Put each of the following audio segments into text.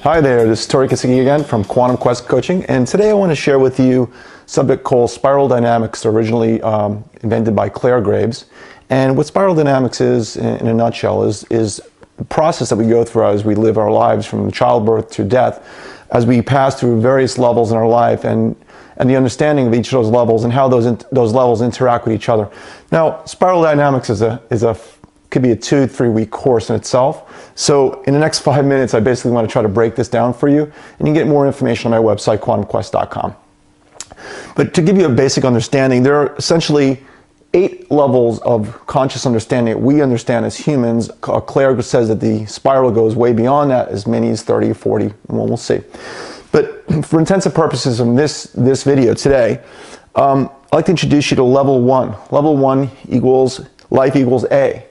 Hi there, this is Tori Kasigi again from Quantum Quest Coaching, and today I want to share with you a subject called spiral dynamics, originally invented by Clare Graves. And what spiral dynamics is, in a nutshell, is the process that we go through as we live our lives from childbirth to death, as we pass through various levels in our life, and the understanding of each of those levels and how those levels interact with each other. Now, spiral dynamics could be a 2-3 week course in itself. So in the next 5 minutes, I basically want to try to break this down for you, and you can get more information on my website, quantumquest.com. But to give you a basic understanding, there are essentially 8 levels of conscious understanding that we understand as humans. Clare says that the spiral goes way beyond that, as many as 30 or 40, well, we'll see. But for intensive purposes of this video today, I'd like to introduce you to level 1. Level 1 equals life equals A.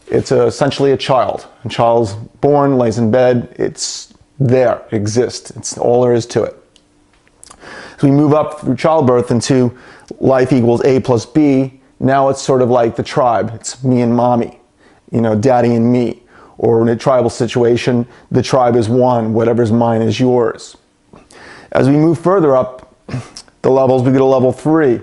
It's essentially a child. A child's born, lays in bed, it's there, it exists. It's all there is to it. So we move up through childbirth into life equals A plus B. Now it's sort of like the tribe. It's me and mommy, daddy and me. Or in a tribal situation, the tribe is one, whatever's mine is yours. As we move further up the levels, we get to level 3.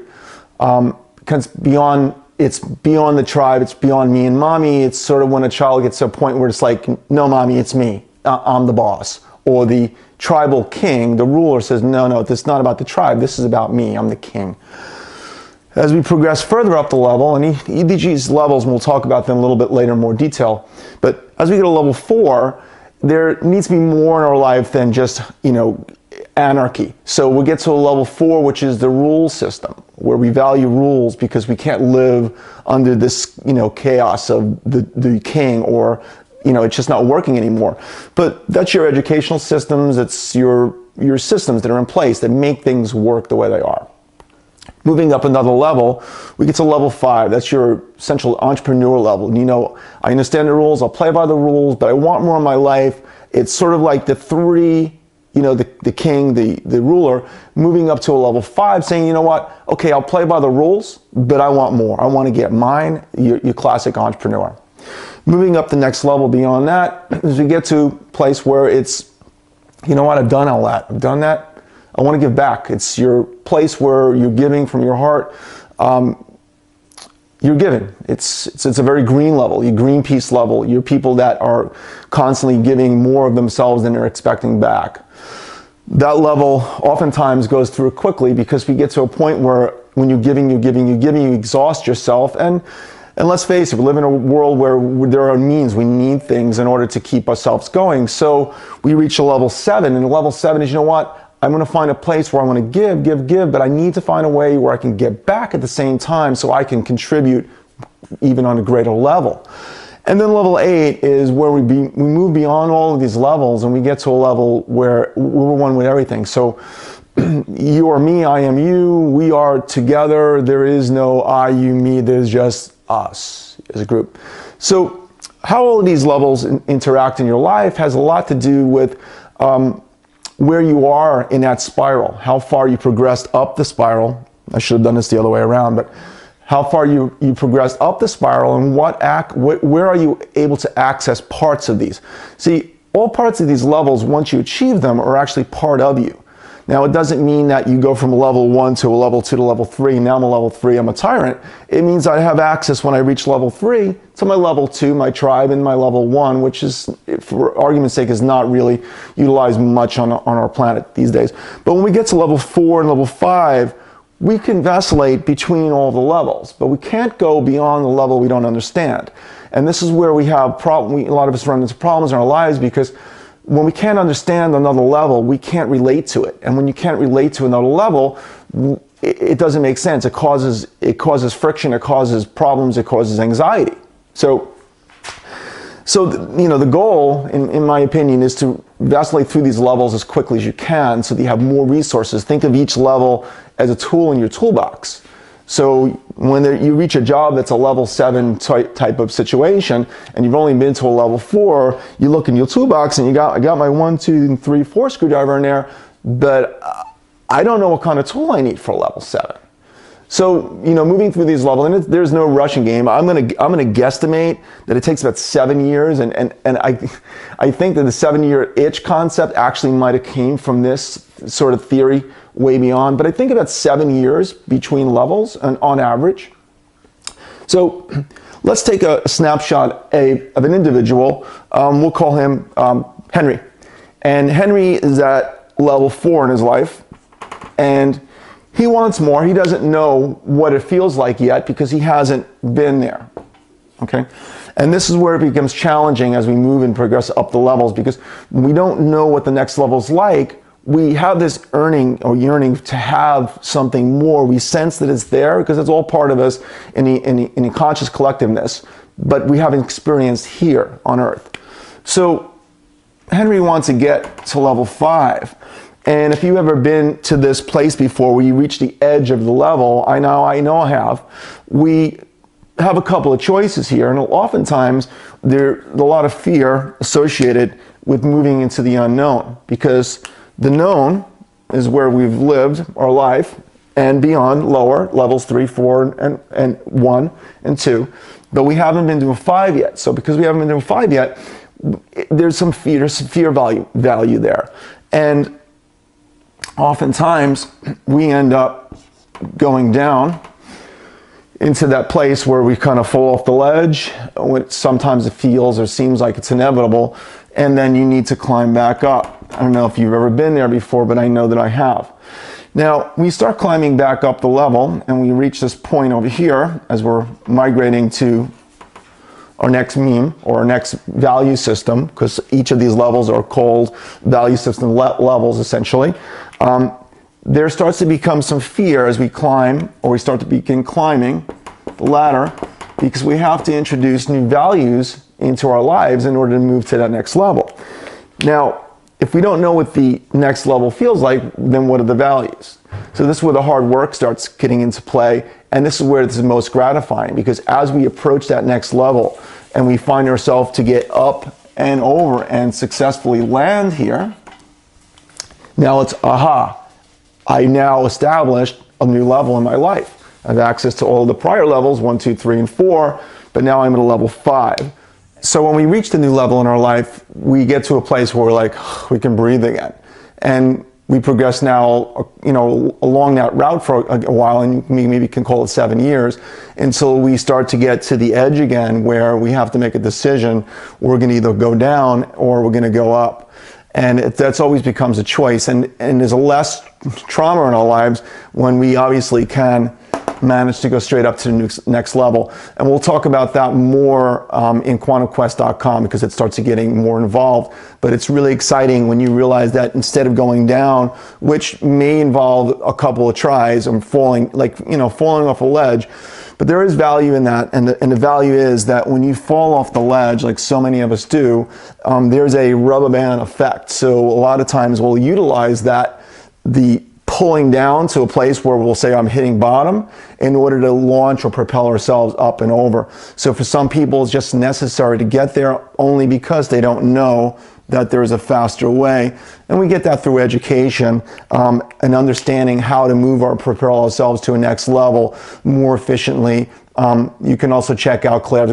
It's beyond the tribe, it's beyond me and mommy. It's sort of when a child gets to a point where it's like, no, mommy, it's me. I'm the boss. Or the tribal king, the ruler, says, no, this is not about the tribe. This is about me. I'm the king. As we progress further up the level, and each of these levels, and we'll talk about them a little bit later in more detail, but as we get to level 4, there needs to be more in our life than just, anarchy. So we'll get to a level 4, which is the rule system, where we value rules because we can't live under this, chaos of the king, or, it's just not working anymore. But that's your educational systems, it's your systems that are in place that make things work the way they are. Moving up another level, we get to level 5. That's your essential entrepreneur level. I understand the rules, I'll play by the rules, but I want more in my life. It's sort of like the 3, the king, the ruler, moving up to a level 5, saying, you know what, okay, I'll play by the rules, but I want more. I want to get mine, your classic entrepreneur. Moving up the next level beyond that, as we get to a place where it's, you know what, I've done all that. I've done that. I want to give back. It's your place where you're giving from your heart. You're giving. It's a very green level, your Greenpeace level. You're people that are constantly giving more of themselves than they're expecting back. That level oftentimes goes through quickly because we get to a point where when you're giving, you exhaust yourself. And let's face it, we live in a world where there are means. We need things in order to keep ourselves going. So we reach a level 7, and level 7 is, you know what? I'm going to find a place where I want to give, but I need to find a way where I can get back at the same time so I can contribute even on a greater level. And then level 8 is where we move beyond all of these levels, and we get to a level where we're one with everything. So you are me, I am you, we are together. There is no I, you, me, there's just us as a group. So how all of these levels interact in your life has a lot to do with where you are in that spiral, how far you progressed up the spiral. I should have done this the other way around, but how far you progressed up the spiral, and where are you able to access parts of these. See, all parts of these levels, once you achieve them, are actually part of you. Now, it doesn't mean that you go from a level 1 to a level 2 to level 3, now I'm a level 3, I'm a tyrant. It means I have access when I reach level 3 to my level 2, my tribe, and my level 1, which is, for argument's sake, is not really utilized much on our planet these days. But when we get to level 4 and level 5, we can vacillate between all the levels, but we can't go beyond the level we don't understand. And this is where we have a lot of us run into problems in our lives, because when we can't understand another level, we can't relate to it. And when you can't relate to another level, it doesn't make sense. It causes friction, it causes problems, it causes anxiety. So the goal, in my opinion, is to vacillate through these levels as quickly as you can so that you have more resources. Think of each level as a tool in your toolbox. So when you reach a job that's a level 7 type of situation, and you've only been to a level 4, you look in your toolbox and I got my 1, 2, 3, 4 screwdriver in there, but I don't know what kind of tool I need for a level 7. So, moving through these levels, and there's no rushing game. I'm gonna guesstimate that it takes about 7 years, and I think that the 7-year itch concept actually might have came from this sort of theory way beyond. But I think about 7 years between levels, and on average. So, let's take a snapshot of an individual. We'll call him Henry, and Henry is at level 4 in his life, and he wants more. He doesn't know what it feels like yet because he hasn't been there, okay? And this is where it becomes challenging as we move and progress up the levels, because we don't know what the next level's like. We have this yearning to have something more. We sense that it's there because it's all part of us in the conscious collectiveness, but we haven't experienced here on Earth. So Henry wants to get to level 5. And if you've ever been to this place before where you reach the edge of the level, I know I have, we have a couple of choices here. And oftentimes there's a lot of fear associated with moving into the unknown, because the known is where we've lived our life and beyond, lower levels 3, 4, and 1 and 2. But we haven't been to a 5 yet. So because we haven't been to a 5 yet, there's some fear value there. And oftentimes we end up going down into that place where we kind of fall off the ledge. Sometimes it feels or seems like it's inevitable, and then you need to climb back up. I don't know if you've ever been there before, but I know that I have. Now, we start climbing back up the level, and we reach this point over here as we're migrating to our next meme, or our next value system, because each of these levels are called value system levels, essentially. There starts to become some fear as we climb, or we start to begin climbing the ladder, because we have to introduce new values into our lives in order to move to that next level. Now, if we don't know what the next level feels like, then what are the values? So this is where the hard work starts getting into play, and this is where it's the most gratifying, because as we approach that next level and we find ourselves to get up and over and successfully land here, now it's, aha, I now established a new level in my life. I have access to all of the prior levels, 1, 2, 3, and 4, but now I'm at a level 5. So when we reach the new level in our life, we get to a place where we're like, we can breathe again. And we progress now, along that route for a while, and we maybe can call it 7 years, until we start to get to the edge again, where we have to make a decision. We're going to either go down or we're going to go up. And that's always becomes a choice. And there's less trauma in our lives when we obviously can manage to go straight up to the next level. And we'll talk about that more in quantumquest.com, because it starts getting more involved. But it's really exciting when you realize that instead of going down, which may involve a couple of tries and falling off a ledge, but there is value in that, and the value is that when you fall off the ledge, like so many of us do, there's a rubber band effect. So a lot of times we'll utilize that, the pulling down to a place where we'll say, I'm hitting bottom, in order to launch or propel ourselves up and over. So for some people, it's just necessary to get there only because they don't know that there is a faster way. And we get that through education and understanding how to propel ourselves to a next level more efficiently. You can also check out Claire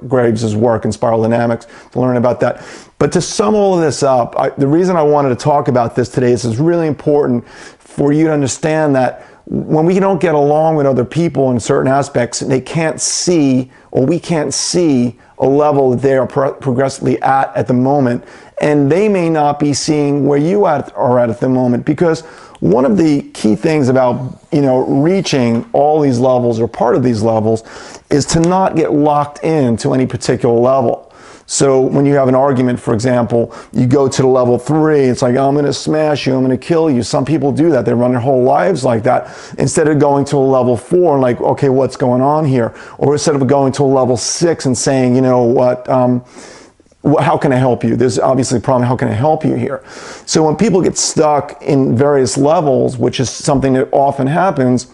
Graves' work in Spiral Dynamics to learn about that. But to sum all of this up, the reason I wanted to talk about this today is it's really important for you to understand that when we don't get along with other people in certain aspects, they can't see, or we can't see, a level that they are progressively at the moment, and they may not be seeing where you are at the moment. Because one of the key things about reaching all these levels, or part of these levels, is to not get locked into any particular level. So when you have an argument, for example, you go to the level 3, it's like, I'm going to smash you, I'm going to kill you. Some people do that. They run their whole lives like that, instead of going to a level 4 and like, okay, what's going on here? Or instead of going to a level 6 and saying, you know what, how can I help you? There's obviously a problem. How can I help you here? So when people get stuck in various levels, which is something that often happens,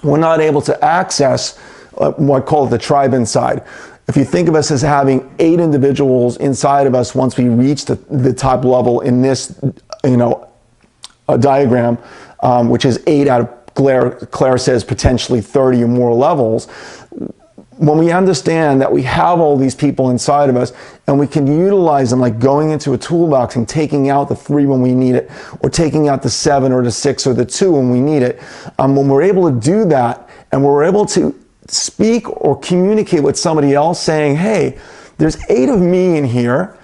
we're not able to access what I call the tribe inside. If you think of us as having 8 individuals inside of us, once we reach the top level in this, a diagram, which is 8 out of Claire says potentially 30 or more levels. When we understand that we have all these people inside of us and we can utilize them, like going into a toolbox and taking out the 3 when we need it, or taking out the 7 or the 6 or the 2 when we need it, when we're able to do that and we're able to speak or communicate with somebody else saying, hey, there's 8 of me in here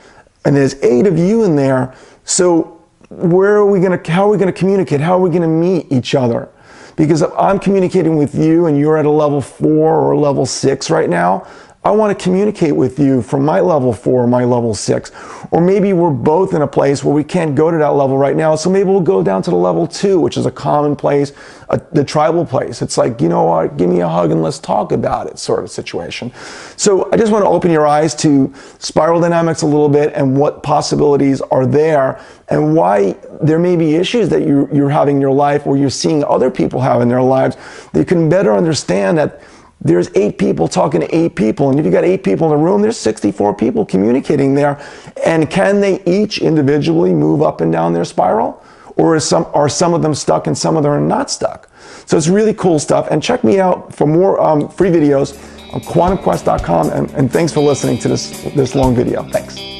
and there's 8 of you in there, so how are we going to communicate? How are we going to meet each other? Because if I'm communicating with you and you're at a level 4 or a level 6 right now, I want to communicate with you from my level 4 or my level 6. Or maybe we're both in a place where we can't go to that level right now, so maybe we'll go down to the level 2, which is a common place, the tribal place. It's like, you know what, give me a hug and let's talk about it sort of situation. So I just want to open your eyes to spiral dynamics a little bit and what possibilities are there and why there may be issues that you're having in your life or you're seeing other people have in their lives. They can better understand that there's 8 people talking to 8 people, and if you got 8 people in a room, there's 64 people communicating there. And can they each individually move up and down their spiral? Or are some of them stuck and some of them are not stuck? So it's really cool stuff. And check me out for more free videos on quantumquest.com. And thanks for listening to this long video. Thanks.